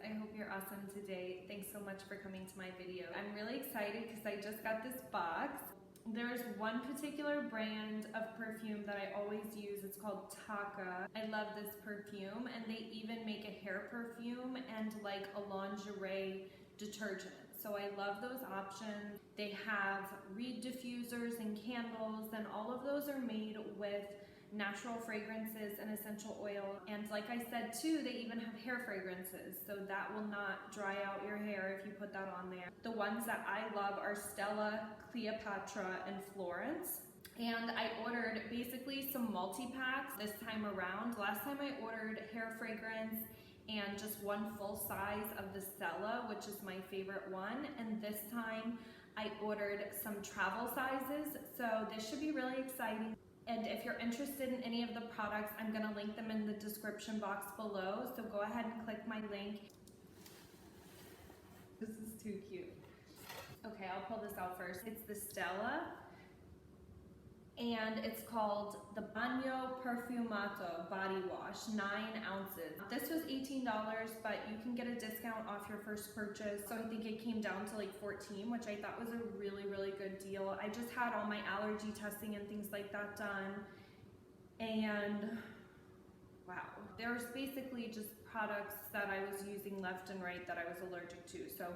I hope you're awesome today. Thanks so much for coming to my video. I'm really excited because I just got this box. There's one particular brand of perfume that I always use. It's called Tocca. I love this perfume, and they even make a hair perfume and like a lingerie detergent. So I love those options. They have reed diffusers and candles, and all of those are made with natural fragrances and essential oil. And like I said too, they even have hair fragrances, so that will not dry out your hair if you put that on there. The ones that I love are Stella, Cleopatra, and Florence. And I ordered basically some multi-packs this time around. Last time I ordered hair fragrance and just one full size of the Stella, which is my favorite one. And this time I ordered some travel sizes. So this should be really exciting. And if you're interested in any of the products, I'm gonna link them in the description box below. So go ahead and click my link. This is too cute. Okay, I'll pull this out first. It's the Stella, and it's called the Bagno Perfumato body wash, 9 ounces. This was $18, but you can get a discount off your first purchase. So I think it came down to like 14, which I thought was a really, really good deal. I just had all my allergy testing and things like that done. And wow, there's basically just products that I was using left and right that I was allergic to. So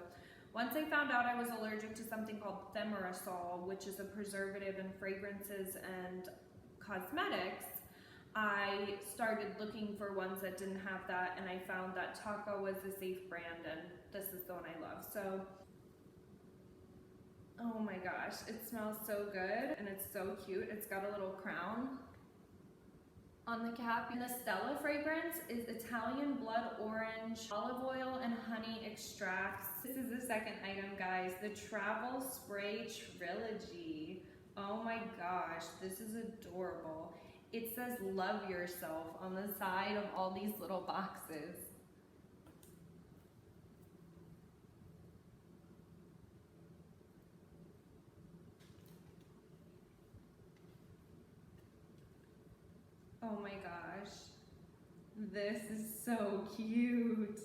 once I found out I was allergic to something called thimerosal, which is a preservative in fragrances and cosmetics, I started looking for ones that didn't have that, and I found that Tocca was a safe brand, and this is the one I love. So, oh my gosh, it smells so good, and it's so cute. It's got a little crown on the cap. And the Stella fragrance is Italian blood orange, olive oil, and honey extracts. This is the second item, guys, the Travel Spray Trilogy. Oh my gosh, this is adorable. It says love yourself on the side of all these little boxes. Oh my gosh, this is so cute.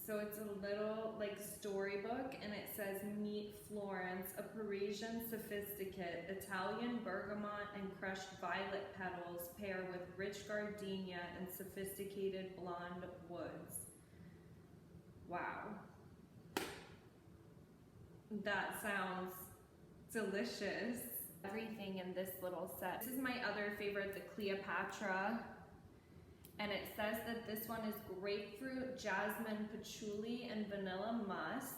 So it's a little like storybook, and it says meet Florence, a Parisian sophisticate, Italian bergamot and crushed violet petals pair with rich gardenia and sophisticated blonde woods. Wow. That sounds delicious. Everything in this little set. This is my other favorite, the Cleopatra, and it says that this one is grapefruit, jasmine, patchouli, and vanilla musk.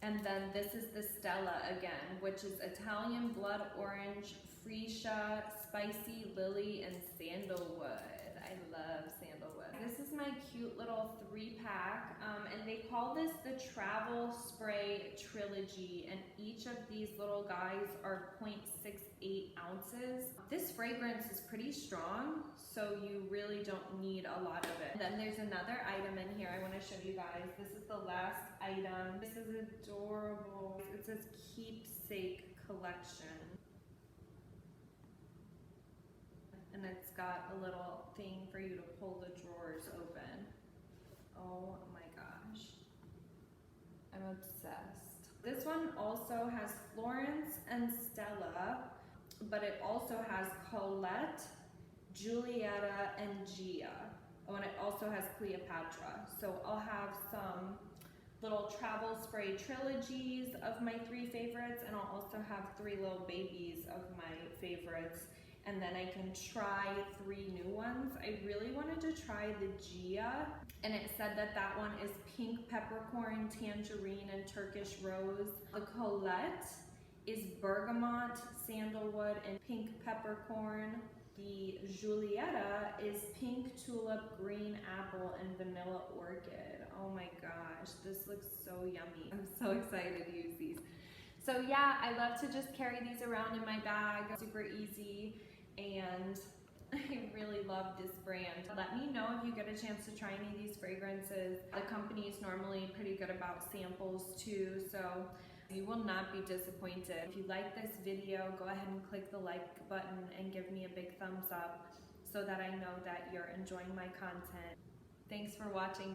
And then this is the Stella again, which is Italian blood orange, freesia, spicy lily, and sandalwood. I love sandalwood. This is my cute little 3-pack, and they call this the Travel Spray Trilogy, and each of these little guys are 0.68 ounces. This fragrance is pretty strong, so you really don't need a lot of it. And then there's another item in here I want to show you guys. This is the last item. This is adorable. It says Keepsake Collection. And it's got a little thing for you to pull the drawers open. Oh my gosh. I'm obsessed. This one also has Florence and Stella, but it also has Colette, Giulietta, and Gia. Oh, and it also has Cleopatra. So I'll have some little travel spray trilogies of my 3 favorites, and I'll also have 3 little babies of my favorites. And then I can try 3 new ones. I really wanted to try the Gia, and it said that that one is pink peppercorn, tangerine, and Turkish rose. The Colette is bergamot, sandalwood, and pink peppercorn. The Giulietta is pink tulip, green apple, and vanilla orchid. Oh my gosh, this looks so yummy. I'm so excited to use these. So yeah, I love to just carry these around in my bag. Super easy. And I really love this brand. Let me know if you get a chance to try any of these fragrances. The company is normally pretty good about samples too, so you will not be disappointed. If you like this video, go ahead and click the like button and give me a big thumbs up. so that I know that you're enjoying my content. Thanks for watching.